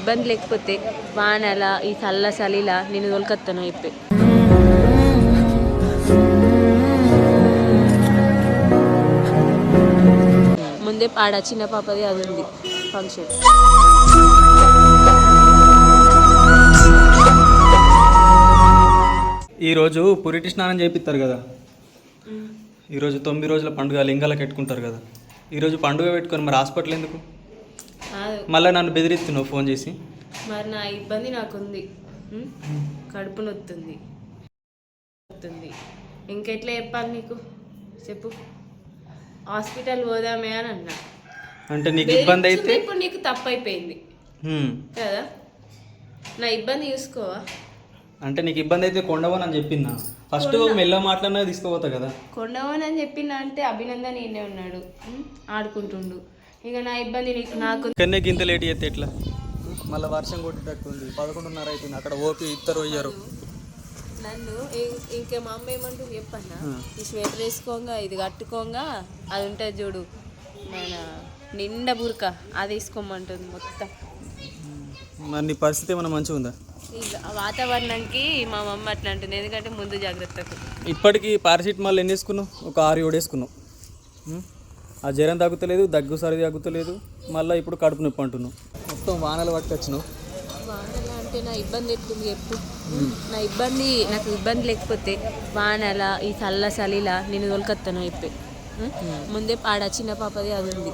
ఇబ్బంది లేకపోతే వానలా ఈ చలిలా నేను తోలుకొస్తాను అయిపోయి. ముందే చిన్న పాపది అది ఉంది ఫంక్షన్. ఈరోజు పురిటి స్నానం చేపిస్తారు కదా, ఈరోజు 9 రోజుల పండుగ లింగాలకు పెట్టుకుంటారు కదా. ఈరోజు పండుగ పెట్టుకొని మరి హాస్పిటల్ ఎందుకు? మళ్ళీ నన్ను బెదిరిస్తున్నావు ఫోన్ చేసి. మరి నా ఇబ్బంది నాకుంది, కడుపు నొత్తుంది, ఇంకెట్లా చెప్పాలి నీకు చెప్పు. హాస్పిటల్ పోదామే అని అన్నా. అంటే నీకు ఇబ్బంది అయితే ఇప్పుడు నీకు తప్పు అయిపోయింది కదా, నా ఇబ్బంది చూసుకోవా. అంటే నీకు ఇబ్బంది అయితే కొండవని అని చెప్పిందా? ఫస్ట్ మెల్ల మాట్లాడినా తీసుకోపోతా కదా. కొండవని అని చెప్పినా అంటే అభినందన్ ఈయనే ఉన్నాడు ఆడుకుంటుండు. ఇక నా ఇబ్బంది నాకు కన్నే గింత లేట్ చేస్తే ఎట్లా? మళ్ళీ వర్షం కొట్టేటట్టుంది, 11:30 అవుతుంది. అక్కడ ఓపి ఇద్దరు పోయారు. నన్ను ఇంకా మా అమ్మ ఏమంటుంది చెప్పన్నా, ఈ స్వెటర్ వేసుకోగా ఇది కట్టుకోగా అది ఉంటుంది చూడు మన నిండా బురక, అది వేసుకోమంటుంది మొత్తం. మరి నీ పరిస్థితి ఏమైనా మంచిగా ఉందా? ఇక వాతావరణానికి మా మమ్మ అట్లా అంటుంది, ఎందుకంటే ముందు జాగ్రత్తకు. ఇప్పటికీ పారాసిటమాల్ ఎన్ని వేసుకున్నావు? ఒక 6-7 వేసుకున్నావు. ఆ జ్వరం తగ్గుతలేదు, దగ్గు సరి తగ్గుతలేదు, మళ్ళీ ఇప్పుడు కడుపు నొప్పి అంటున్నావు. మొత్తం వానలు పట్టుకొచ్చినావు. వానల అంటే నా ఇబ్బంది ఎట్లుంది చెప్పు. నాకు ఇబ్బంది లేకపోతే వానలా ఈ చలిలా నేను తోలుకొస్తాను అయిపోయి. ముందే చిన్న పాపది అది ఉంది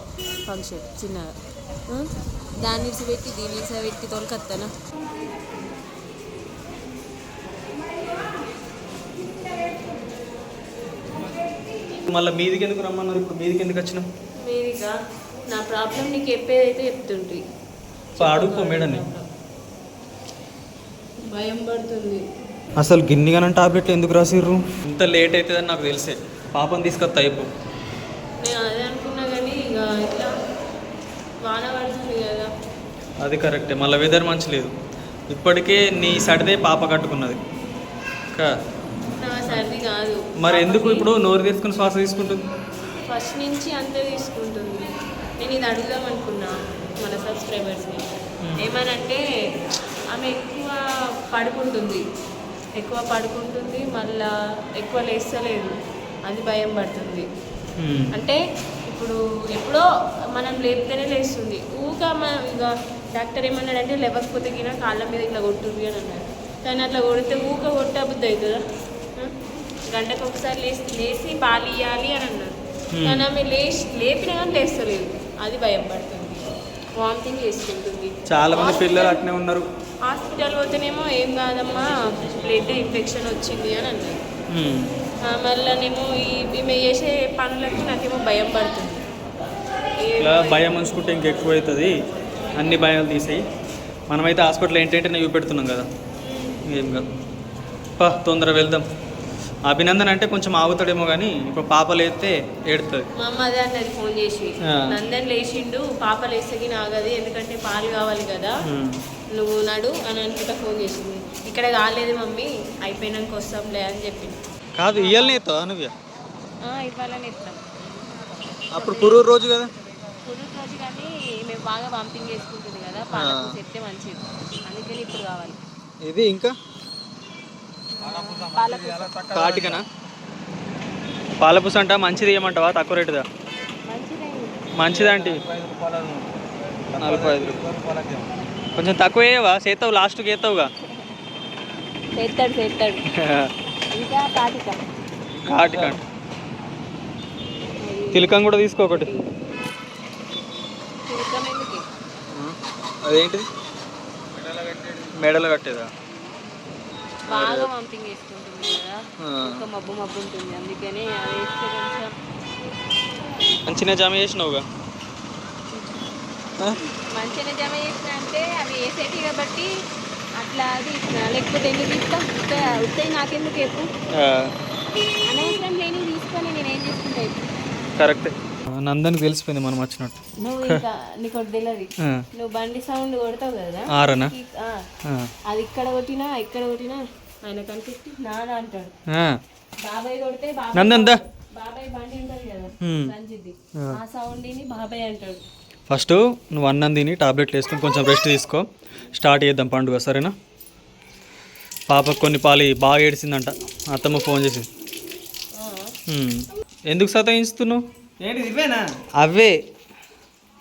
ఫంక్షన్ చిన్నగా, దాన్ని పెట్టి దీన్ని పెట్టి తోలుకొస్తాను. మళ్ళీ మీదికి ఎందుకు రమ్మన్నారు? ఇప్పుడు మీదికి ఎందుకు వచ్చినావు? మీదిగా నా ప్రాబ్లం నీకు చెప్పేదైతే చెప్తుంటే అడుక్కో మేడం. భయం పడుతుంది అసలు గిన్నిగానం టాబ్లెట్లు ఎందుకు రాసిర్రు? ఇంత లేట్ అవుతుందని నాకు తెలిసే పాపని తీసుకొస్తా అయిపో. నేను అదే అనుకున్నా కానీ ఇక ఇట్లా వాన పడుతుంది కదా. అది కరెక్టే, మళ్ళీ వెదర్ మంచి లేదు. ఇప్పటికే నీ సడిదే పాప కట్టుకున్నది. నా సర్ది కాదు మరి ఎందుకు ఇప్పుడు నోరు తెరుచుకుని శ్వాస తీసుకుంటుంది? ఫస్ట్ నుంచి అంతే తీసుకుంటుంది. నేను ఇది అడుగుదాం అనుకున్నా మన సబ్స్క్రైబర్స్ని. ఏమనంటే ఆమె ఎక్కువ పడుకుంటుంది, మళ్ళా ఎక్కువ లేస్తలేదు, అది భయం పడుతుంది. అంటే ఇప్పుడు ఎప్పుడో మనం లేపితేనే లేస్తుంది. ఇక డాక్టర్ ఏమన్నాడంటే లేవకపోతే గిన కాళ్ళ మీద ఇట్లా కొట్టుంది అని అన్నాడు. కానీ అట్లా కొడితే కొట్టే బుద్ధి అవుతుందా? గంటకు ఒకసారి లేచి పాలు ఇవ్వాలి అని అన్నారు. కానీ ఆమె లేపినా కానీ లేస్తలేదు, అది భయం పడుతుంది, వామిటింగ్ చేసుకుంటుంది. చాలా మంది పిల్లలు అట్నే ఉన్నారు. హాస్పిటల్ పోతేనేమో ఏం కాదమ్మా బ్లడ్ ఇన్ఫెక్షన్ వచ్చింది అని అన్నారు. మళ్ళీనేమో ఈమె చేసే పనులకి నాకేమో భయం పడుతుంది. ఇలా భయం ఉంచుకుంటే ఇంకెక్కువ అవుతుంది. అన్ని భయాలు తీసేయి. మనమైతే హాస్పిటల్ ఏంటంటే చూపెడుతున్నాం కదా, ఏం కాదు. తొందర వెళ్దాం. అభినందన్ అంటే కొంచెం ఆగుతాడేమో కానీ ఇప్పుడు పాప లేస్తే ఏడుతుంది. మా అమ్మ అదే అన్నది ఫోన్ చేసి, నందన్ లేచిండు, పాప లేస్తకి నాగది, ఎందుకంటే పాలు కావాలి కదా, నువ్వు నడు అని అనుకుంటా ఫోన్ చేసింది. ఇక్కడ కాలేదు మమ్మీ, అయిపోయినాక వస్తాంలే అని చెప్పింది. కాదు ఇయ్యాలనే ఎత్తావా నువ్వు? ఇవ్వాలని ఎత్తాం. అప్పుడు పురుగు రోజు కదా, పురుగు రోజు కానీ మేము బాగా వామిటింగ్ చేసుకుంటుంది కదా, పాలకు చెప్తే మంచిది, అందుకని ఇప్పుడు కావాలి. ఇది ఇంకా కాటికనా? పాలపూస అంట మంచిది ఏమంటావా? తక్కువ రేటుదా? మంచిదంటే 45 రూపాయలు. కొంచెం తక్కువ వేయవా? చేస్తావు లాస్ట్కి వేస్తావుగా. కాటిక తిలకం కూడా తీసుకో ఒకటి. అదేంటిది? మెడలో కట్టేదా? బాగా వామిటింగ్ చేసుకుంటుంది కదా, ఒక మబ్బు ఉంటుంది, అందుకని అది వేస్తే కొంచెం మంచిగా జమ చేసినావుగా. మంచిగా జమ చేసిన అంటే అవి వేసేటి కాబట్టి అట్లా తీసిన, లేకపోతే ఎందుకు తీస్తాం? వస్తాయి నాకెందుకు చెప్పు, అనవసరం లేని తీసుకొని నేనేం చేసుకుంటా ఇప్పుడు. కరెక్టే, నందనికి తెలిసిపోయింది మనం వచ్చినట్టు. నువ్వు ఇంకా నీకు తెలియదు, నువ్వు బండి సౌండ్ కొడతావు కదా, అది ఇక్కడ కొట్టినా ఆయన కనిపెట్టి నాన్న అంటాడు. బాబాయ్ కొడితే బాబాయ్ బండి ఉంటుంది కదా రంజిద్ది, ఆ సౌండ్ బాబాయ్ అంటాడు. ఫస్ట్ నువ్వు అన్నం తిని టాబ్లెట్లు వేసుకొని కొంచెం రెస్ట్ తీసుకో, స్టార్ట్ చేద్దాం పండుగ, సరేనా? పాపకు కొన్ని పాలు బాగా ఏడిసిందంట, అత్తమ్మ ఫోన్ చేసి. ఎందుకు సతాయిస్తున్నావు? ఏంటి ఇవేనా? అవే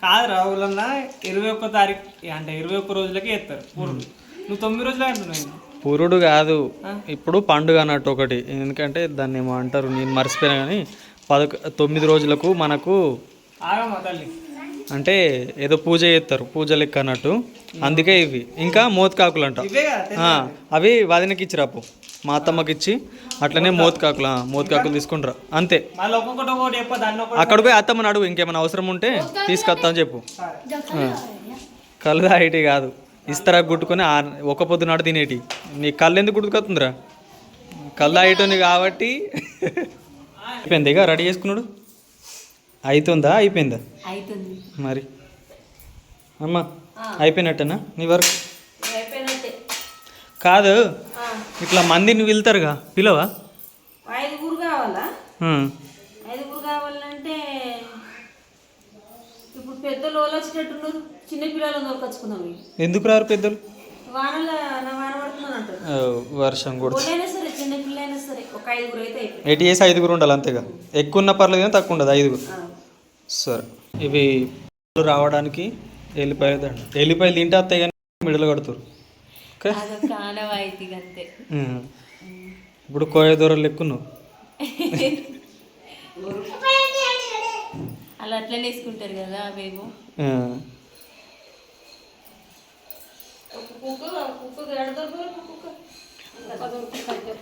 కాదు రావులన్నా 21 తారీఖు అంటే 21 రోజులకి వేస్తారు పూర్వం. నువ్వు 9 రోజులే అంటున్నావు. పురుడు కాదు, ఇప్పుడు పండుగ అన్నట్టు ఒకటి, ఎందుకంటే దాన్ని ఏమో అంటారు, నేను మర్చిపోయినా కానీ 9 రోజులకు మనకు ఆగమ్మా తల్లి అంటే ఏదో పూజ చేస్తారు, పూజ లెక్క అన్నట్టు, అందుకే ఇవి. ఇంకా మోత్కాకులు అంట, ఇవే కదా అవి వదినకి ఇచ్చి రాపు, మా అత్తమ్మకి ఇచ్చి అట్లనే మోత్కాకులు తీసుకుంటారా అంతే. మళ్ళీ ఒక్కొక్కటి చెప్పదు అన్న అక్కడ పోయి అత్తమ్మని అడుగు, ఇంకేమైనా అవసరం ఉంటే తీసుకొస్తా అని చెప్పు. కళ్ళు తాగేటి కాదు, ఇస్తారా గుట్టుకొని ఒక పొద్దు నాడు తినేటి. నీ కళ్ళు ఎందుకు గుర్తుకొస్తుందిరా? కళ్ళు తాగేటోని కాబట్టి. అయిపోయింది ఇక రెడీ చేసుకున్నాడు, అవుతుందా అయిపోయిందా? మరి అమ్మ అయిపోయినట్టేనా నీ వర్క్? కాదు, ఇట్లా మందిని వెళ్తారుగా, పిలవా? 5 కావాలా? 5 కావాలంటే ఇప్పుడు పెద్దలు వచ్చేటట్టున్నారు, చిన్న పిల్లలను దొరకచ్చుకున్నాం. ఎందుకు రారు పెద్దలు? వాన పడుతున్నాను అంటారు, వర్షం కూడా సరే చిన్న పిల్లైనా సరే ఒక 5 అయితే ఎటు చేసి 5 ఉండాలి అంతేగా, ఎక్కువ ఉన్న పర్లేదు కానీ తక్కువ ఉండదు 5. సరే, ఇవి రావడానికి ఎల్లిపాయలు తింటే వస్తాయి కానీ మిడలు కడుతురు. ఇప్పుడు కోయ దూరాలు ఎక్కువ అలా అట్లనే వేసుకుంటారు కదా అవేమో.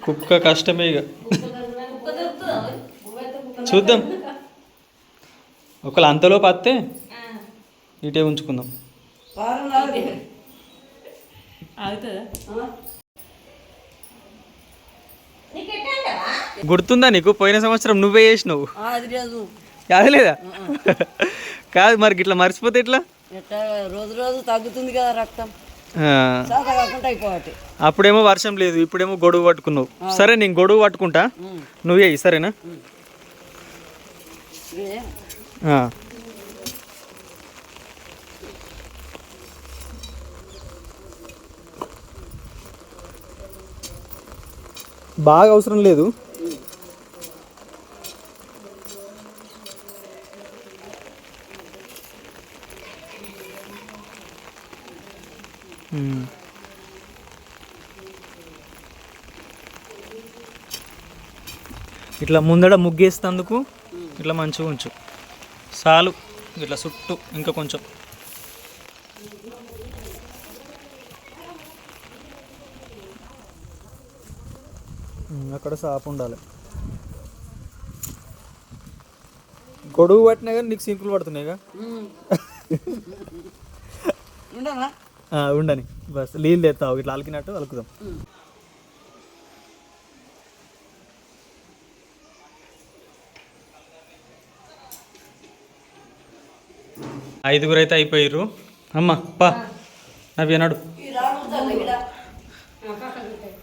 కుక్క కష్టమే ఇక, చూద్దాం. ఒకవేళ అంతలోపు వస్తే ఇటే ఉంచుకుందాం. గుర్తుందా నీకు? పోయిన సంవత్సరం నువ్వే చేసినావు, అది లేదా? కాదు మరి ఇట్లా మర్చిపోతే ఎట్లా? రోజు రోజు తగ్గుతుంది కదా రక్తం, అప్పుడేమో వర్షం లేదు, ఇప్పుడేమో గొడుగు పట్టుకున్నావు. సరే నేను గొడుగు పట్టుకుంటా, నువ్వే సరేనా? బాగా అవసరం లేదు. ఇట్లా ముందడ ముగ్గేస్తందుకు ఇట్లా మంచిగా ఉంచు చాలు, ఇట్లా చుట్టూ ఇంకా కొంచెం. అక్కడ సాపు ఉండాలి. గొడుగు పట్టినా కానీ నీకు సింకులు పడుతున్నాయిగా, ఉండని బస్ నీళ్ళు తెస్తావు, ఇట్లా అలికినట్టు అలుకుదాం. ఐదుగురు అయితే అయిపోయారు. అమ్మ పా నవ్య నడు.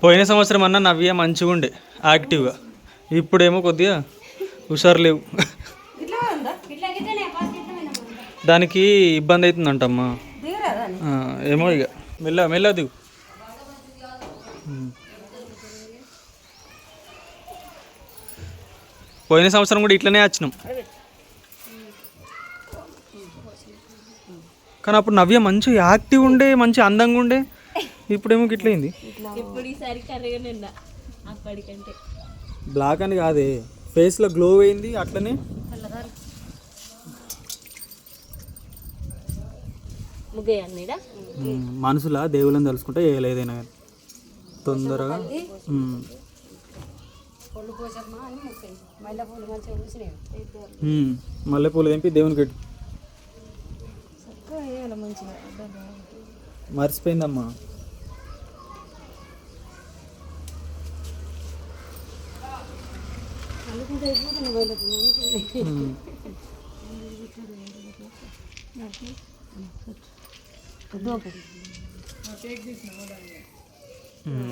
పోయిన సంవత్సరం అన్న నవ్య మంచిగా ఉండే యాక్టివ్గా, ఇప్పుడేమో కొద్దిగా హుషారు లేవు. దానికి ఇబ్బంది అవుతుందంటమ్మా, ఏమో ఇక మెల్ల దిగు. పోయిన సంవత్సరం కూడా ఇట్లనే వచ్చినాం, కానీ అప్పుడు నవ్య మంచి యాక్టివ్ ఉండే, మంచి అందంగా ఉండే, ఇప్పుడేమో ఇట్లయింది. బ్లాక్ అని కాదే, ఫేస్లో గ్లో అయింది అట్లనే. మనసులా దేవుళ్ళని తెలుసుకుంటే ఏదైనా కానీ తొందరగా. మల్లెపూలు తెంపి దేవునికి పెట్టు. మర్చిపోయిందమ్మా.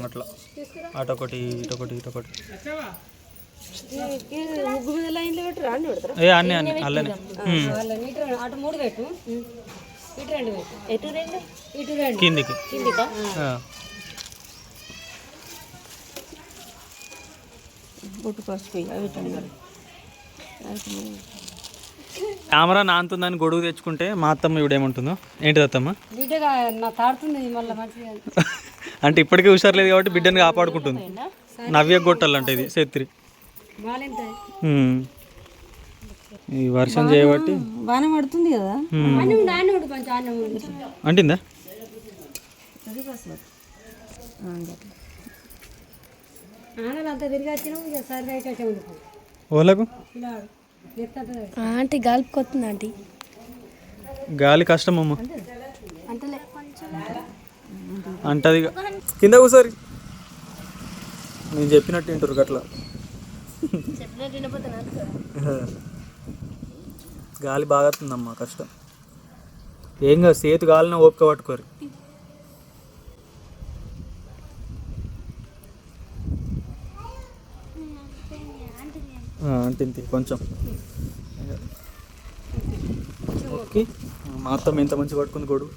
అట్లా అటొకటి ఇటొకటి ఇటొకటి. ముగ్గు మీద లైన్లో పెట్టి రాండి పెడతారా ఏ అన్నీ అన్నీ అల్లనే అటు 3 పెట్టు ఇటు 2 పెట్టు ఎటు 2 ఇటు 2 కిందికి కిందికా బొట్టు పసుపు అవి కెమెరా నాంతుందని గొడుగు తెచ్చుకుంటే మా అత్తమ్మ ఇవిడేమంటుందో ఏంటిది అత్తమ్మ బిడ్డగా నా తాడుతుంది మళ్ళీ మంచిగా అంటే ఇప్పటికే హుషారు లేదు కాబట్టి బిడ్డని కాపాడుకుంటుంది నవ్య గొట్టాలంటే ఇది సేత్రి బాగాలేంత ఈ వర్షం చేయబట్టి బాగానే పడుతుంది కదా నాన్న కొంచెం అంటిందా ఆనలు అంతా తిరిగి వచ్చినాం ఇక సర్వే అయితే ఉండిపో ఓలకు ఆంటీ గాలిపోతుంది ఆంటీ గాలి కష్టం అమ్మ అంటలే అంటది కింద కూసారి నేను చెప్పినట్టు వింటారు గట్లా గాలి బాగా వస్తుందమ్మా కష్టం ఏం కాదు సేతు గాలిన ఓపిక పట్టుకోరు అంటింది కొంచెం ఓకే మా అత్తమ్మ ఎంత మంచి పట్టుకుంది గొడుగు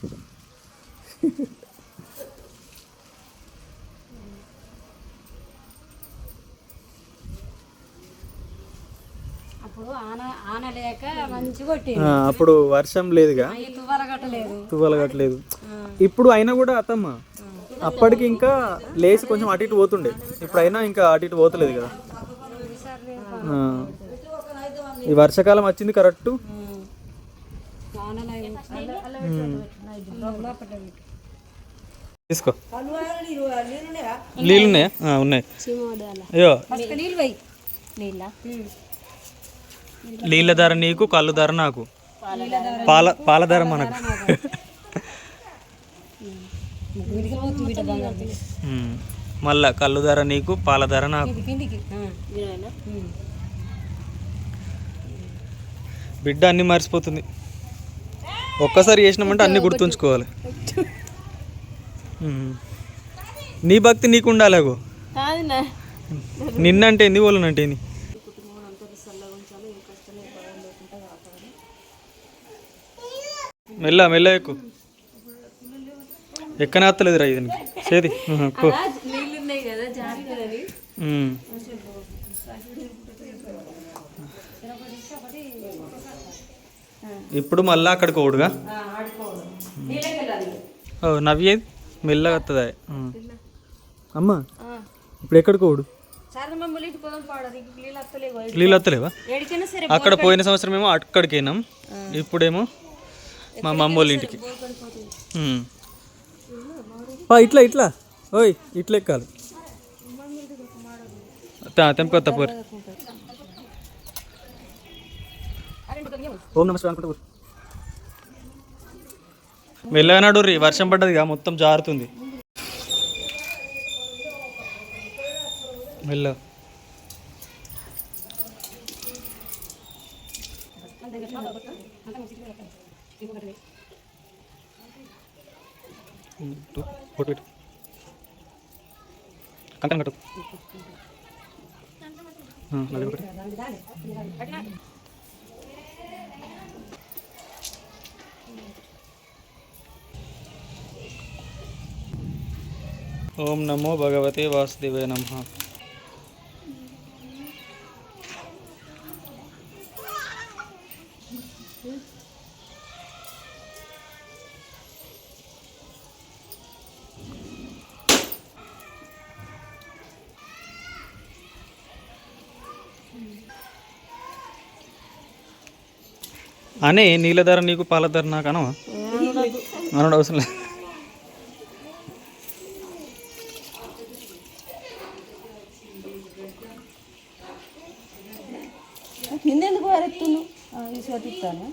అప్పుడు ఆన లేక మంచిగా కొట్టి అప్పుడు వర్షం లేదుగా తువ్వాల కట్టలేదు ఇప్పుడు అయినా కూడా అత్తమ్మ అప్పటికి ఇంకా లేచి కొంచెం అటు ఇటు పోతుండే ఇప్పుడు అయినా ఇంకా అటు ఇటు పోతలేదు కదా ఈ వర్షాకాలం వచ్చింది కరెక్ట్ తీసుకో నీళ్ళు ఉన్నాయా ఉన్నాయి అయ్యో నీళ్ళ ధర నీకు కళ్ళు ధర నాకు పాల ధర మనకు మళ్ళా కళ్ళు ధర నీకు పాల ధర నాకు బిడ్డ అన్నీ మర్చిపోతుంది ఒక్కసారి చేసినామంటే అన్నీ గుర్తుంచుకోవాలి నీ భక్తి నీకు ఉండాలేగో నిన్నంటే ఏంది వాళ్ళనంటే ఏంది మెల్ల మెల్ల ఎక్కువ ఎక్కనే అత్తలేదు రా ఇది చేది ఇప్పుడు మళ్ళీ అక్కడికి ఓడుగా నవ్యేది మెల్లగా వస్తుందా అమ్మా ఇప్పుడు ఎక్కడికి ఓడు నీళ్ళు వస్తలేవా అక్కడ పోయిన సంవత్సరం ఏమో అక్కడికి వెళ్ళినాం ఇప్పుడేమో మా మమ్మ వాళ్ళ ఇంటికి ఇట్లా ఇట్లా ఓయ్ ఇట్లా ఎక్కాలి తెంపుకొత్త పోరు ఓం నమస్కారం అనుకుంటా మెల్లగా నడుర్రి వర్షం పడ్డదిగా మొత్తం జారుతుంది మెల్ల కంకణం కట్టు ఓం నమో భగవతే వాసుదేవాయ నమః. అనే నీళ్ళ నీకు పాల ధర నాకు అనవా అనడు అవసరం లేదు. కిందెందుకు వారెత్తును తీసుకొస్తాను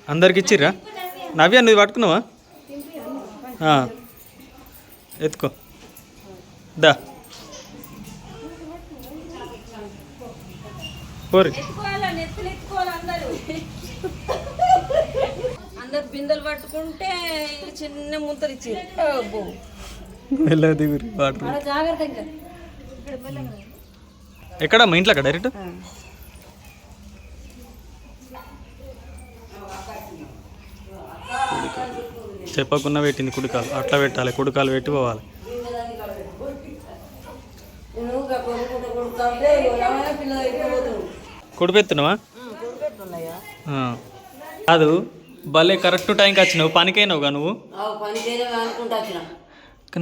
అందరికి ఇచ్చిర్రా? నవ్య నువ్వు పట్టుకున్నావా? ఎత్తుకో దా. పోరి అందరు బిందెలు పట్టుకుంటే చిన్న ముంతలు ఇచ్చారు మెల్లగా దిగురి వాటర్. జాగ్రత్త ఇంకా ఎక్కడ మా ఇంట్లో డైరెక్ట్ చెప్పకుండా పెట్టింది కుడికాలు, అట్లా పెట్టాలి, కుడికాలు పెట్టి పోవాలి. కుడిపెత్తున్నావా? కాదు భలే కరెక్ట్ టైంకి వచ్చినావు, పనికైనావుగా నువ్వు.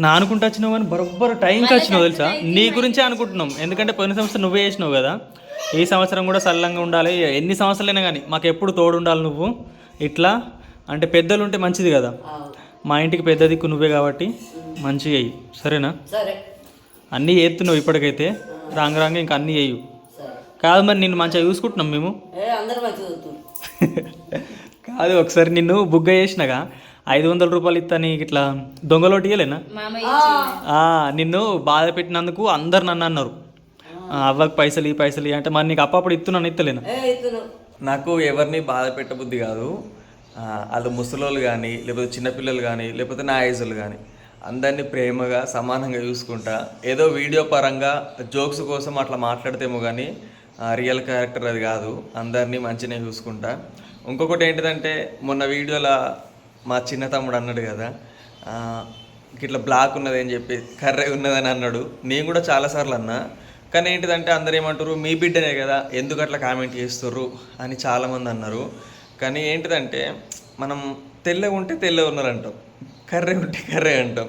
నా అనుకుంటా వచ్చినావు కానీ బరోబ్బర్ టైంకి వచ్చినావు తెలుసా. నీ గురించే అనుకుంటున్నాం, ఎందుకంటే పోయిన సంవత్సరం నువ్వే చేసినావు కదా. ఈ సంవత్సరం కూడా సల్లంగా ఉండాలి, ఎన్ని సంవత్సరాలైనా కానీ మాకు ఎప్పుడు తోడు ఉండాలి నువ్వు. ఇట్లా అంటే పెద్దలు ఉంటే మంచిది కదా. మా ఇంటికి పెద్ద దిక్కు నువ్వే కాబట్టి మంచిగా అయ్యి, సరేనా? అన్నీ చేస్తున్నావు ఇప్పటికైతే, రాంగ ఇంకా అన్నీ వేయు. కాదు మరి నిన్ను మంచిగా చూసుకుంటున్నాం మేము. కాదు ఒకసారి నిన్ను బుగ్గ చేసినాగా 500 రూపాయలు ఇస్తా నీకు ఇట్లా దొంగలోటి ఇయ్యలేనా? నిన్ను బాధ పెట్టినందుకు అందరు నన్ను అన్నారు, అవ్వకు పైసలు ఈ పైసలు ఇవి అంటే. మరి నీకు అప్పుడు ఇస్తున్నాను ఇస్తలేనా? నాకు ఎవరిని బాధ పెట్టబుద్ధి కాదు. వాళ్ళు ముసలోళ్ళు కానీ, లేకపోతే చిన్నపిల్లలు కానీ, లేకపోతే నా ఏజులు కానీ, అందరినీ ప్రేమగా సమానంగా చూసుకుంటా. ఏదో వీడియో పరంగా జోక్స్ కోసం అట్లా మాట్లాడితేమో కానీ రియల్ క్యారెక్టర్ అది కాదు. అందరినీ మంచిగా చూసుకుంటా. ఇంకొకటి ఏంటిదంటే, మొన్న వీడియోలో మా చిన్న తమ్ముడు అన్నాడు కదా, ఇట్లా బ్లాక్ ఉన్నది అని చెప్పి కర్రే ఉన్నదని అన్నాడు. నేను కూడా చాలాసార్లు అన్నా. కానీ ఏంటిదంటే అందరు ఏమంటారు, మీ బిడ్డనే కదా ఎందుకు అట్లా కామెంట్ చేస్తుర్రు అని చాలామంది అన్నారు. కానీ ఏంటిదంటే, మనం తెల్లగా ఉంటే తెల్లగా ఉన్నారంటాం, కర్రే ఉంటే కర్రే అంటాం.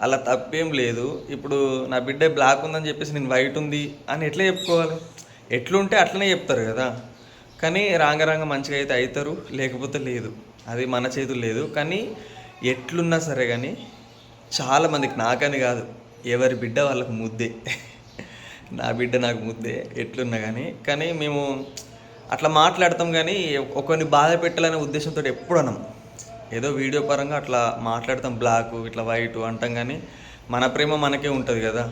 అలా తప్పేం లేదు. ఇప్పుడు నా బిడ్డ బ్లాక్ ఉందని చెప్పేసి నేను వైట్ ఉంది అని ఎట్లా చెప్పుకోవాలి? ఎట్లుంటే అట్లనే చెప్తారు కదా. కానీ రాంగ మంచిగా అయితే అవుతారు, లేకపోతే లేదు. అది మన చేతులు లేదు. కానీ ఎట్లున్నా సరే కానీ చాలామందికి, నాకని కాదు, ఎవరి బిడ్డ వాళ్ళకు ముద్దే. నా బిడ్డ నాకు ముద్దే ఎట్లున్నా కానీ మేము అట్లా మాట్లాడతాం. కానీ ఒకరిని బాధ పెట్టాలనే ఉద్దేశంతో ఎప్పుడు అనం. ఏదో వీడియో పరంగా అట్లా మాట్లాడతాం, బ్లాక్ ఇట్లా వైట్ అంటాం. కానీ మన ప్రేమ మనకే ఉంటుంది కదా.